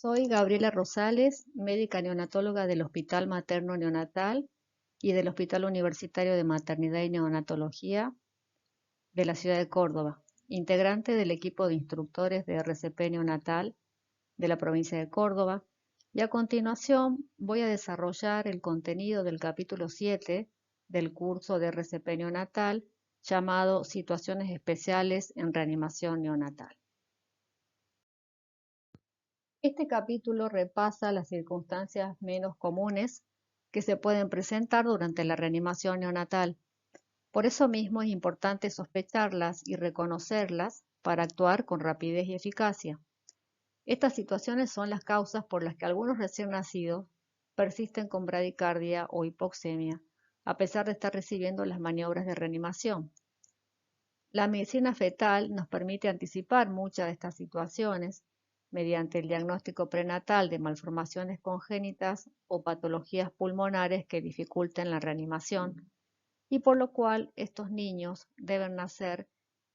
Soy Gabriela Rosales, médica neonatóloga del Hospital Materno Neonatal y del Hospital Universitario de Maternidad y Neonatología de la ciudad de Córdoba, integrante del equipo de instructores de RCP neonatal de la provincia de Córdoba, y a continuación voy a desarrollar el contenido del capítulo 7 del curso de RCP neonatal llamado Situaciones especiales en reanimación neonatal. Este capítulo repasa las circunstancias menos comunes que se pueden presentar durante la reanimación neonatal. Por eso mismo es importante sospecharlas y reconocerlas para actuar con rapidez y eficacia. Estas situaciones son las causas por las que algunos recién nacidos persisten con bradicardia o hipoxemia, a pesar de estar recibiendo las maniobras de reanimación. La medicina fetal nos permite anticipar muchas de estas situaciones mediante el diagnóstico prenatal de malformaciones congénitas o patologías pulmonares que dificulten la reanimación, y por lo cual estos niños deben nacer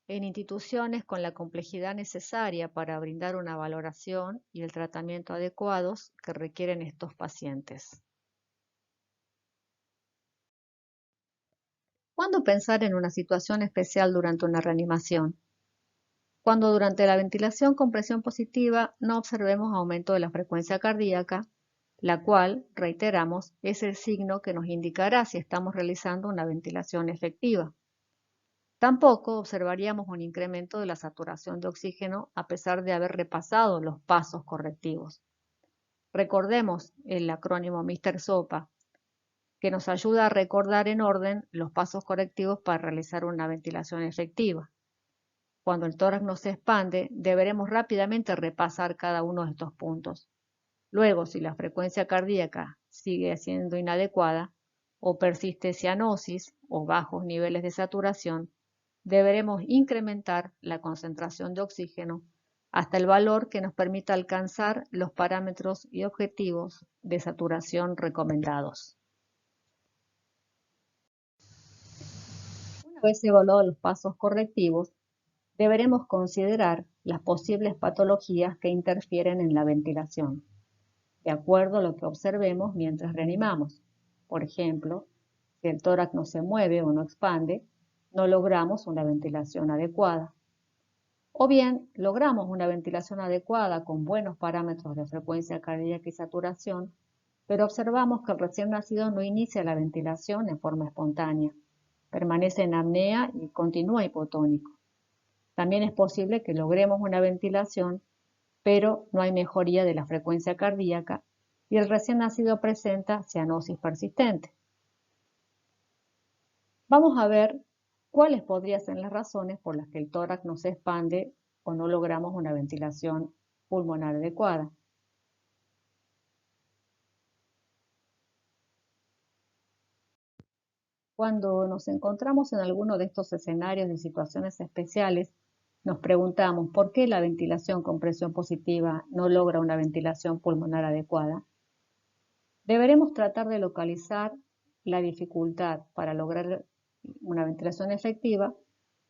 en instituciones con la complejidad necesaria para brindar una valoración y el tratamiento adecuados que requieren estos pacientes. ¿Cuándo pensar en una situación especial durante una reanimación? Cuando durante la ventilación con presión positiva no observemos aumento de la frecuencia cardíaca, la cual, reiteramos, es el signo que nos indicará si estamos realizando una ventilación efectiva. Tampoco observaríamos un incremento de la saturación de oxígeno a pesar de haber repasado los pasos correctivos. Recordemos el acrónimo Mr. SOPA, que nos ayuda a recordar en orden los pasos correctivos para realizar una ventilación efectiva. Cuando el tórax no se expande, deberemos rápidamente repasar cada uno de estos puntos. Luego, si la frecuencia cardíaca sigue siendo inadecuada o persiste cianosis o bajos niveles de saturación, deberemos incrementar la concentración de oxígeno hasta el valor que nos permita alcanzar los parámetros y objetivos de saturación recomendados. Una vez evaluados los pasos correctivos, deberemos considerar las posibles patologías que interfieren en la ventilación, de acuerdo a lo que observemos mientras reanimamos. Por ejemplo, si el tórax no se mueve o no expande, no logramos una ventilación adecuada. O bien, logramos una ventilación adecuada con buenos parámetros de frecuencia cardíaca y saturación, pero observamos que el recién nacido no inicia la ventilación en forma espontánea, permanece en apnea y continúa hipotónico. También es posible que logremos una ventilación, pero no hay mejoría de la frecuencia cardíaca y el recién nacido presenta cianosis persistente. Vamos a ver cuáles podrían ser las razones por las que el tórax no se expande o no logramos una ventilación pulmonar adecuada. Cuando nos encontramos en alguno de estos escenarios de situaciones especiales, nos preguntamos por qué la ventilación con presión positiva no logra una ventilación pulmonar adecuada. Deberemos tratar de localizar la dificultad para lograr una ventilación efectiva,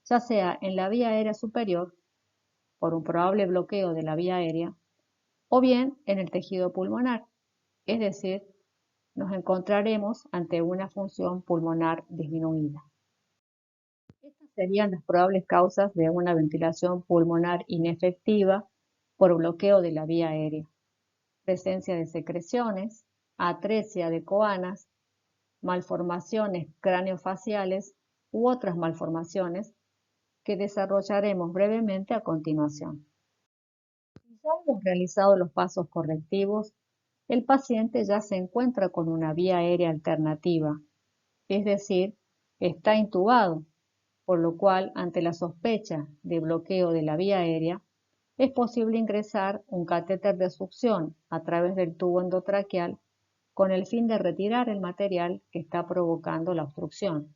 ya sea en la vía aérea superior, por un probable bloqueo de la vía aérea, o bien en el tejido pulmonar, es decir, nos encontraremos ante una función pulmonar disminuida. Estas serían las probables causas de una ventilación pulmonar inefectiva por bloqueo de la vía aérea: presencia de secreciones, atresia de coanas, malformaciones craneofaciales u otras malformaciones que desarrollaremos brevemente a continuación. Si ya hemos realizado los pasos correctivos, el paciente ya se encuentra con una vía aérea alternativa, es decir, está intubado, por lo cual, ante la sospecha de bloqueo de la vía aérea, es posible ingresar un catéter de succión a través del tubo endotraqueal con el fin de retirar el material que está provocando la obstrucción.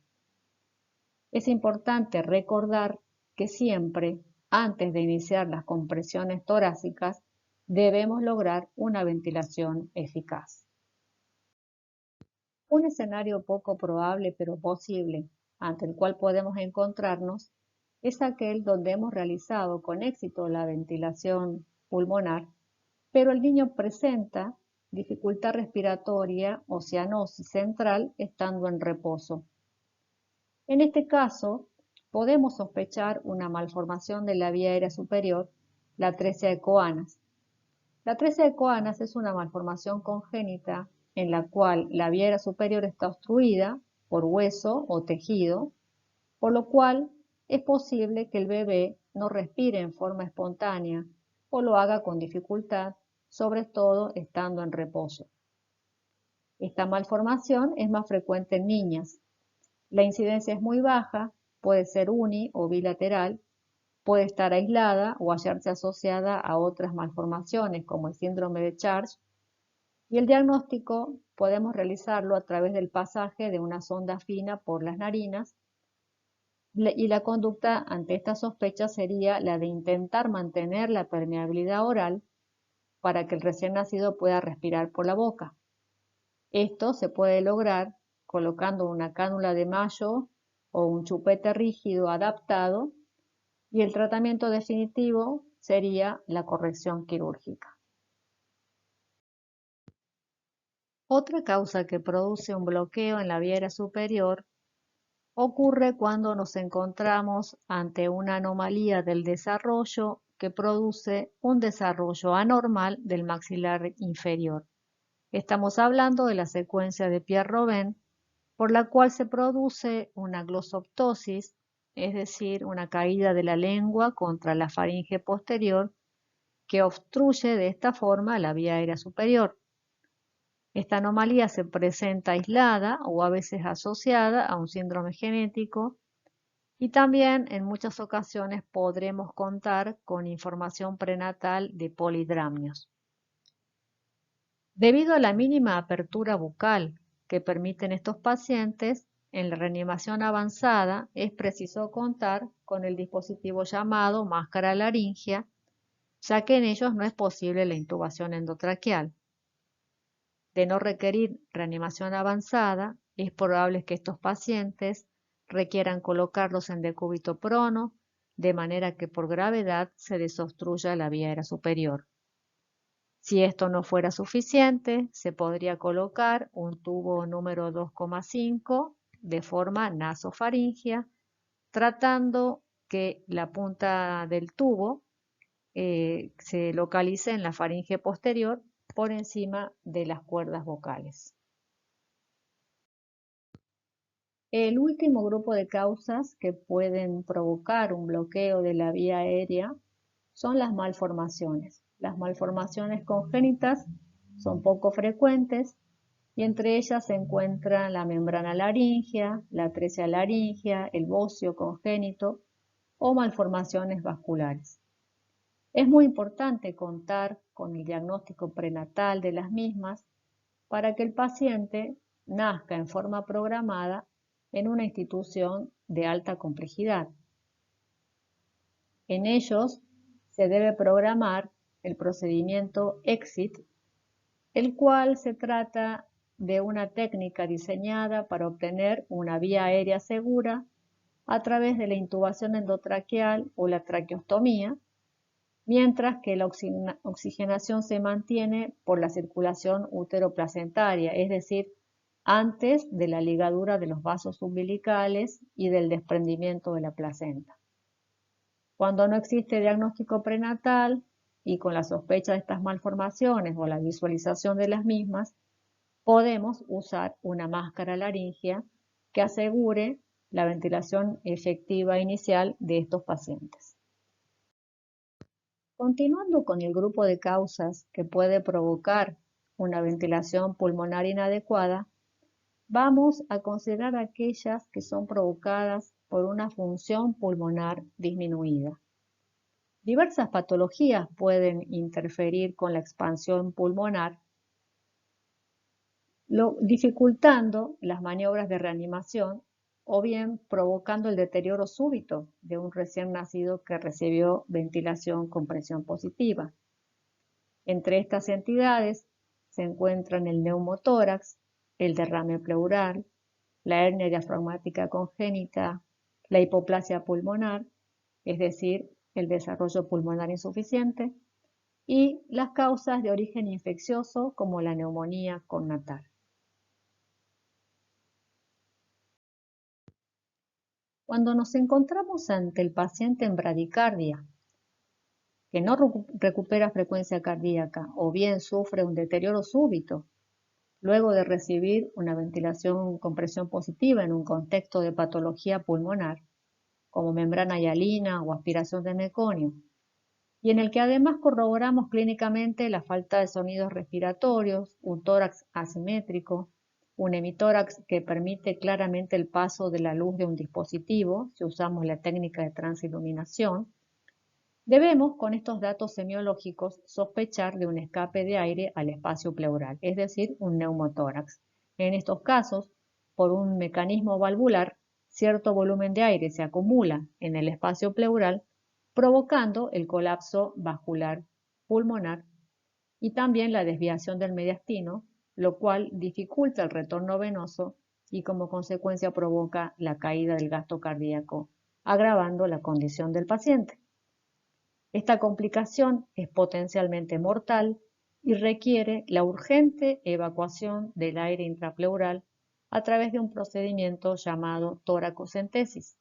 Es importante recordar que siempre, antes de iniciar las compresiones torácicas, debemos lograr una ventilación eficaz. Un escenario poco probable pero posible ante el cual podemos encontrarnos es aquel donde hemos realizado con éxito la ventilación pulmonar, pero el niño presenta dificultad respiratoria o cianosis central estando en reposo. En este caso, podemos sospechar una malformación de la vía aérea superior, la atresia de Coanas. La atresia de Coanas es una malformación congénita en la cual la vía aérea superior está obstruida por hueso o tejido, por lo cual es posible que el bebé no respire en forma espontánea o lo haga con dificultad, sobre todo estando en reposo. Esta malformación es más frecuente en niñas. La incidencia es muy baja, puede ser uni o bilateral, puede estar aislada o hallarse asociada a otras malformaciones como el síndrome de Charge, y el diagnóstico podemos realizarlo a través del pasaje de una sonda fina por las narinas, y la conducta ante esta sospecha sería la de intentar mantener la permeabilidad oral para que el recién nacido pueda respirar por la boca. Esto se puede lograr colocando una cánula de Mayo o un chupete rígido adaptado, y el tratamiento definitivo sería la corrección quirúrgica. Otra causa que produce un bloqueo en la vía aérea superior ocurre cuando nos encontramos ante una anomalía del desarrollo que produce un desarrollo anormal del maxilar inferior. Estamos hablando de la secuencia de Pierre-Robin, por la cual se produce una glosoptosis, es decir, una caída de la lengua contra la faringe posterior, que obstruye de esta forma la vía aérea superior. Esta anomalía se presenta aislada o a veces asociada a un síndrome genético, y también en muchas ocasiones podremos contar con información prenatal de polidramnios. Debido a la mínima apertura bucal que permiten estos pacientes, en la reanimación avanzada es preciso contar con el dispositivo llamado máscara laringia, ya que en ellos no es posible la intubación endotraqueal. De no requerir reanimación avanzada, es probable que estos pacientes requieran colocarlos en decúbito prono, de manera que por gravedad se desobstruya la vía aérea superior. Si esto no fuera suficiente, se podría colocar un tubo número 2,5 de forma nasofaringia, tratando que la punta del tubo se localice en la faringe posterior por encima de las cuerdas vocales. El último grupo de causas que pueden provocar un bloqueo de la vía aérea son las malformaciones. Las malformaciones congénitas son poco frecuentes y entre ellas se encuentran la membrana laringea, la atresia laringea, el bocio congénito o malformaciones vasculares. Es muy importante contar con el diagnóstico prenatal de las mismas para que el paciente nazca en forma programada en una institución de alta complejidad. En ellos se debe programar el procedimiento EXIT, el cual se trata de una técnica diseñada para obtener una vía aérea segura a través de la intubación endotraqueal o la traqueostomía, mientras que la oxigenación se mantiene por la circulación uteroplacentaria, es decir, antes de la ligadura de los vasos umbilicales y del desprendimiento de la placenta. Cuando no existe diagnóstico prenatal y con la sospecha de estas malformaciones o la visualización de las mismas, podemos usar una máscara laringea que asegure la ventilación efectiva inicial de estos pacientes. Continuando con el grupo de causas que puede provocar una ventilación pulmonar inadecuada, vamos a considerar aquellas que son provocadas por una función pulmonar disminuida. Diversas patologías pueden interferir con la expansión pulmonar, dificultando las maniobras de reanimación o bien provocando el deterioro súbito de un recién nacido que recibió ventilación con presión positiva. Entre estas entidades se encuentran el neumotórax, el derrame pleural, la hernia diafragmática congénita, la hipoplasia pulmonar, es decir, el desarrollo pulmonar insuficiente, y las causas de origen infeccioso como la neumonía connatal. Cuando nos encontramos ante el paciente en bradicardia, que no recupera frecuencia cardíaca o bien sufre un deterioro súbito, luego de recibir una ventilación con presión positiva en un contexto de patología pulmonar, como membrana hialina o aspiración de meconio, y en el que además corroboramos clínicamente la falta de sonidos respiratorios, un tórax asimétrico, un hemitórax que permite claramente el paso de la luz de un dispositivo, si usamos la técnica de transiluminación. Debemos, con estos datos semiológicos, sospechar de un escape de aire al espacio pleural, es decir, un neumotórax. En estos casos, por un mecanismo valvular, cierto volumen de aire se acumula en el espacio pleural, provocando el colapso vascular pulmonar y también la desviación del mediastino, lo cual dificulta el retorno venoso y como consecuencia provoca la caída del gasto cardíaco, agravando la condición del paciente. Esta complicación es potencialmente mortal y requiere la urgente evacuación del aire intrapleural a través de un procedimiento llamado toracocentesis.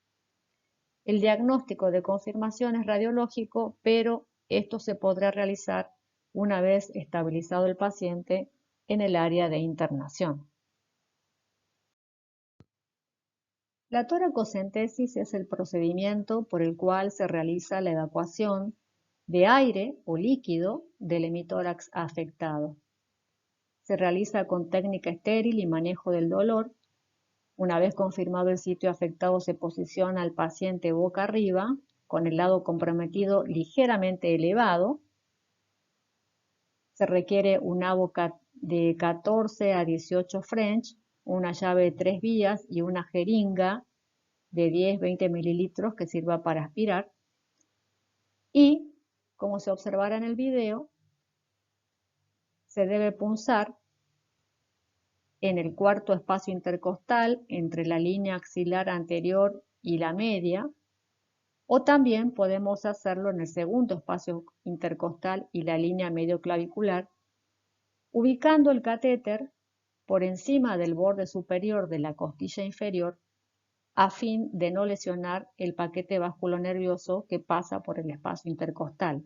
El diagnóstico de confirmación es radiológico, pero esto se podrá realizar una vez estabilizado el paciente en el área de internación. La toracocentesis es el procedimiento por el cual se realiza la evacuación de aire o líquido del hemitórax afectado. Se realiza con técnica estéril y manejo del dolor. Una vez confirmado el sitio afectado, se posiciona al paciente boca arriba, con el lado comprometido ligeramente elevado. Se requiere una boca de 14 a 18 French, una llave de 3 vías y una jeringa de 10-20 mililitros que sirva para aspirar. Y, como se observará en el video, se debe punzar en el cuarto espacio intercostal entre la línea axilar anterior y la media, o también podemos hacerlo en el segundo espacio intercostal y la línea medioclavicular, ubicando el catéter por encima del borde superior de la costilla inferior a fin de no lesionar el paquete vasculonervioso que pasa por el espacio intercostal.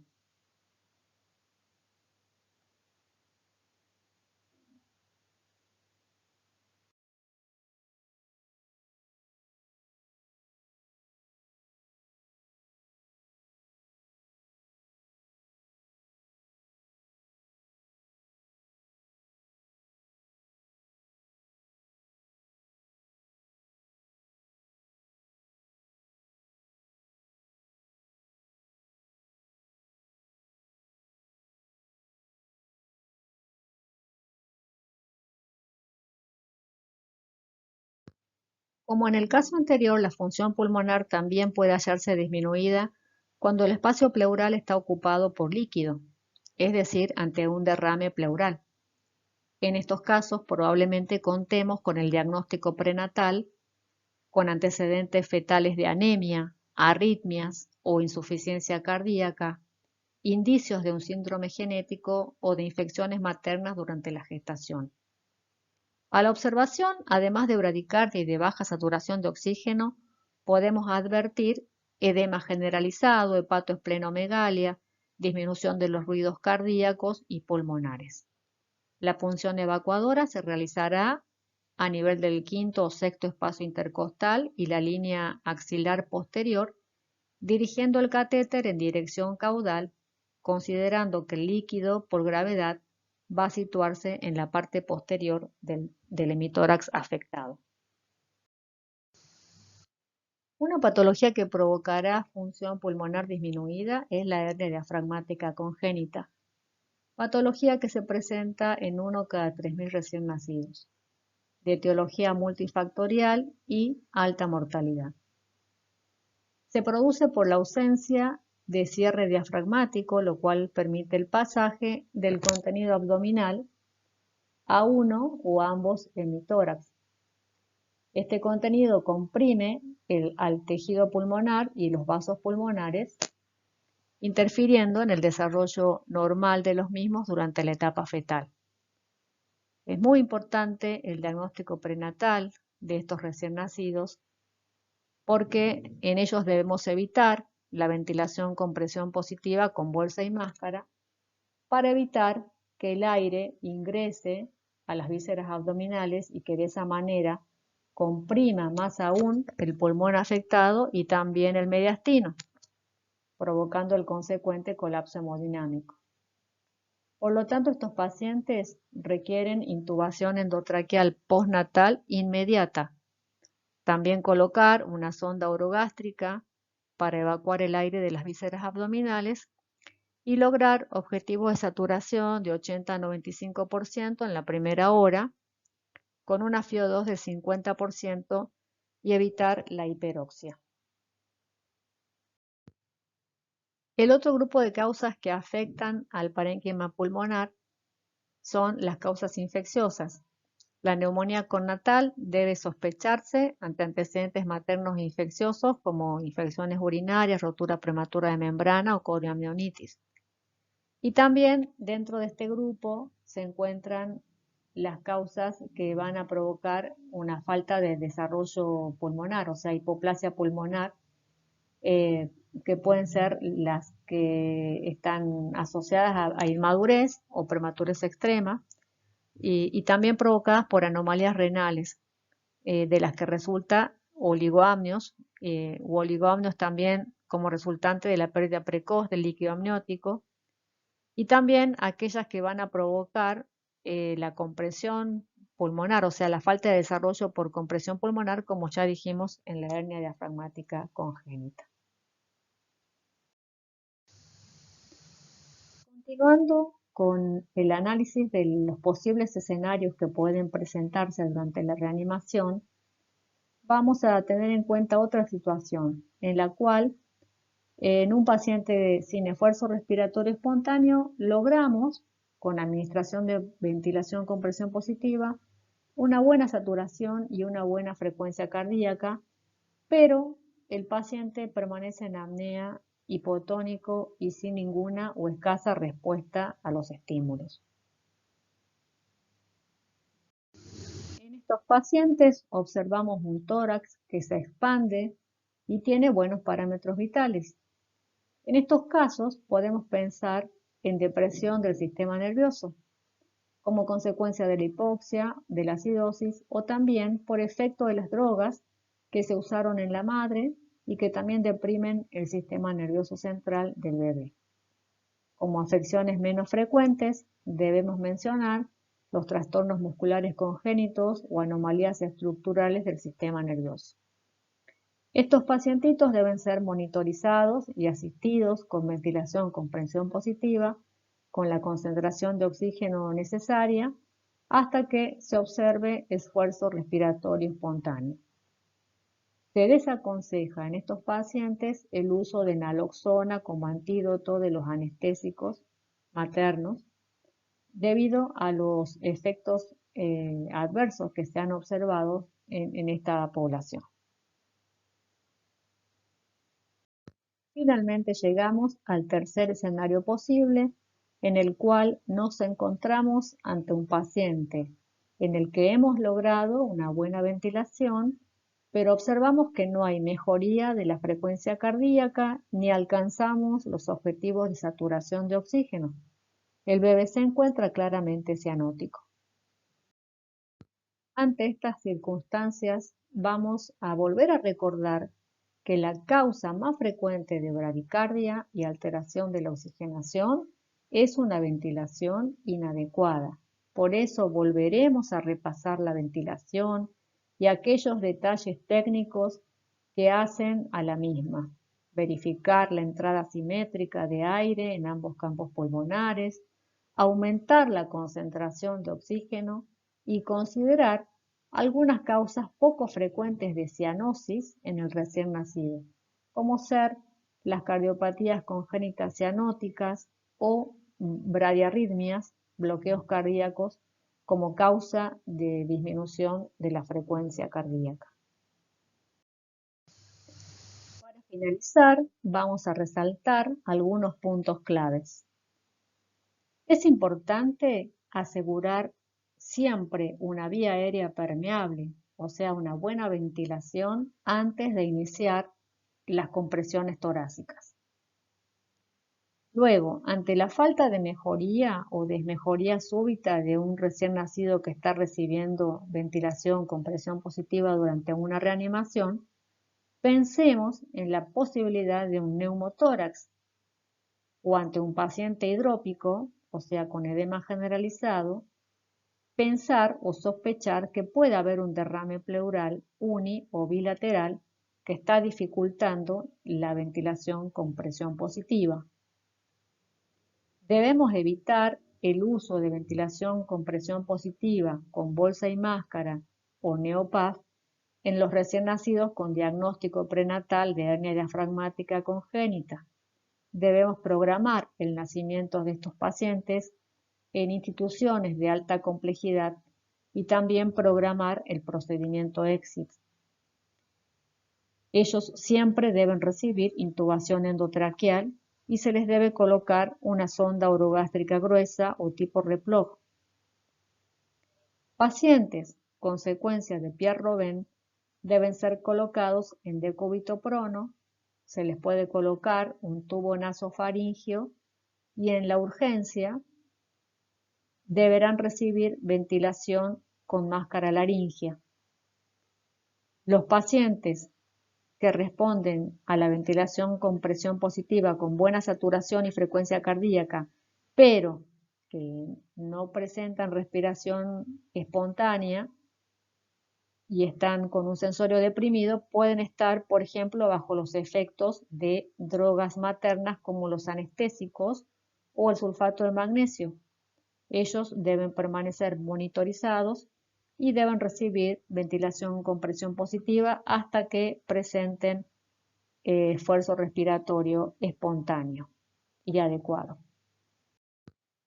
Como en el caso anterior, la función pulmonar también puede hallarse disminuida cuando el espacio pleural está ocupado por líquido, es decir, ante un derrame pleural. En estos casos probablemente contemos con el diagnóstico prenatal con antecedentes fetales de anemia, arritmias o insuficiencia cardíaca, indicios de un síndrome genético o de infecciones maternas durante la gestación. A la observación, además de bradicardia y de baja saturación de oxígeno, podemos advertir edema generalizado, hepatoesplenomegalia, disminución de los ruidos cardíacos y pulmonares. La punción evacuadora se realizará a nivel del quinto o sexto espacio intercostal y la línea axilar posterior, dirigiendo el catéter en dirección caudal, considerando que el líquido, por gravedad, va a situarse en la parte posterior del hemitórax afectado. Una patología que provocará función pulmonar disminuida es la hernia diafragmática congénita, patología que se presenta en 1 cada 3.000 recién nacidos, de etiología multifactorial y alta mortalidad. Se produce por la ausencia de cierre diafragmático, lo cual permite el pasaje del contenido abdominal a uno o ambos hemitórax. Este contenido comprime al tejido pulmonar y los vasos pulmonares interfiriendo en el desarrollo normal de los mismos durante la etapa fetal. Es muy importante el diagnóstico prenatal de estos recién nacidos porque en ellos debemos evitar la ventilación con presión positiva con bolsa y máscara para evitar que el aire ingrese a las vísceras abdominales y que de esa manera comprima más aún el pulmón afectado y también el mediastino, provocando el consecuente colapso hemodinámico. Por lo tanto, estos pacientes requieren intubación endotraqueal postnatal inmediata. También colocar una sonda orogástrica para evacuar el aire de las vísceras abdominales y lograr objetivos de saturación de 80 a 95% en la primera hora, con una FiO2 del 50% y evitar la hiperoxia. El otro grupo de causas que afectan al parénquima pulmonar son las causas infecciosas. La neumonía connatal debe sospecharse ante antecedentes maternos infecciosos como infecciones urinarias, rotura prematura de membrana o coriomionitis. Y también dentro de este grupo se encuentran las causas que van a provocar una falta de desarrollo pulmonar, o sea, hipoplasia pulmonar, que pueden ser las que están asociadas a inmadurez o prematurez extrema y también provocadas por anomalías renales, de las que resulta oligoamnios u oligoamnios también como resultante de la pérdida precoz del líquido amniótico y también aquellas que van a provocar la compresión pulmonar, o sea, la falta de desarrollo por compresión pulmonar, como ya dijimos en la hernia diafragmática congénita. Continuando con el análisis de los posibles escenarios que pueden presentarse durante la reanimación, vamos a tener en cuenta otra situación en la cual en un paciente sin esfuerzo respiratorio espontáneo logramos, con administración de ventilación con presión positiva, una buena saturación y una buena frecuencia cardíaca, pero el paciente permanece en apnea, hipotónico y sin ninguna o escasa respuesta a los estímulos. En estos pacientes observamos un tórax que se expande y tiene buenos parámetros vitales. En estos casos podemos pensar en depresión del sistema nervioso, como consecuencia de la hipoxia, de la acidosis o también por efecto de las drogas que se usaron en la madre y que también deprimen el sistema nervioso central del bebé. Como afecciones menos frecuentes, debemos mencionar los trastornos musculares congénitos o anomalías estructurales del sistema nervioso. Estos pacientitos deben ser monitorizados y asistidos con ventilación con presión positiva, con la concentración de oxígeno necesaria, hasta que se observe esfuerzo respiratorio espontáneo. Se desaconseja en estos pacientes el uso de naloxona como antídoto de los anestésicos maternos debido a los efectos adversos que se han observado en esta población. Finalmente llegamos al tercer escenario posible, en el cual nos encontramos ante un paciente en el que hemos logrado una buena ventilación, pero observamos que no hay mejoría de la frecuencia cardíaca ni alcanzamos los objetivos de saturación de oxígeno. El bebé se encuentra claramente cianótico. Ante estas circunstancias, vamos a volver a recordar que la causa más frecuente de bradicardia y alteración de la oxigenación es una ventilación inadecuada. Por eso volveremos a repasar la ventilación y aquellos detalles técnicos que hacen a la misma. Verificar la entrada simétrica de aire en ambos campos pulmonares, aumentar la concentración de oxígeno y considerar algunas causas poco frecuentes de cianosis en el recién nacido, como ser las cardiopatías congénitas cianóticas o bradiarritmias, bloqueos cardíacos, como causa de disminución de la frecuencia cardíaca. Para finalizar, vamos a resaltar algunos puntos claves. Es importante asegurar siempre una vía aérea permeable, o sea, una buena ventilación antes de iniciar las compresiones torácicas. Luego, ante la falta de mejoría o desmejoría súbita de un recién nacido que está recibiendo ventilación con presión positiva durante una reanimación, pensemos en la posibilidad de un neumotórax o ante un paciente hidrópico, o sea, con edema generalizado, pensar o sospechar que puede haber un derrame pleural uni o bilateral que está dificultando la ventilación con presión positiva. Debemos evitar el uso de ventilación con presión positiva con bolsa y máscara o Neopaf en los recién nacidos con diagnóstico prenatal de hernia diafragmática congénita. Debemos programar el nacimiento de estos pacientes en instituciones de alta complejidad y también programar el procedimiento EXIT. Ellos siempre deben recibir intubación endotraqueal y se les debe colocar una sonda orogástrica gruesa o tipo Replog. Pacientes con secuencia de Pierre-Robin deben ser colocados en decúbito prono, se les puede colocar un tubo nasofaringeo y en la urgencia deberán recibir ventilación con máscara laringea. Los pacientes que responden a la ventilación con presión positiva con buena saturación y frecuencia cardíaca, pero que no presentan respiración espontánea y están con un sensorio deprimido, pueden estar, por ejemplo, bajo los efectos de drogas maternas como los anestésicos o el sulfato de magnesio. Ellos deben permanecer monitorizados y deben recibir ventilación con presión positiva hasta que presenten esfuerzo respiratorio espontáneo y adecuado.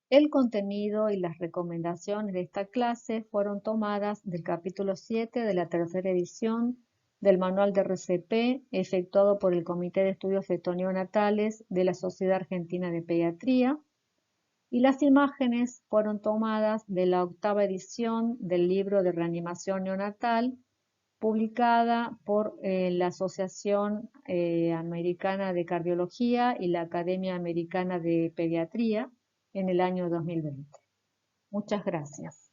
El contenido y las recomendaciones de esta clase fueron tomadas del capítulo 7 de la tercera edición del Manual de RCP efectuado por el Comité de Estudios Feto-Neonatales de la Sociedad Argentina de Pediatría, y las imágenes fueron tomadas de la octava edición del libro de reanimación neonatal publicada por la Asociación Americana de Cardiología y la Academia Americana de Pediatría en el año 2020. Muchas gracias.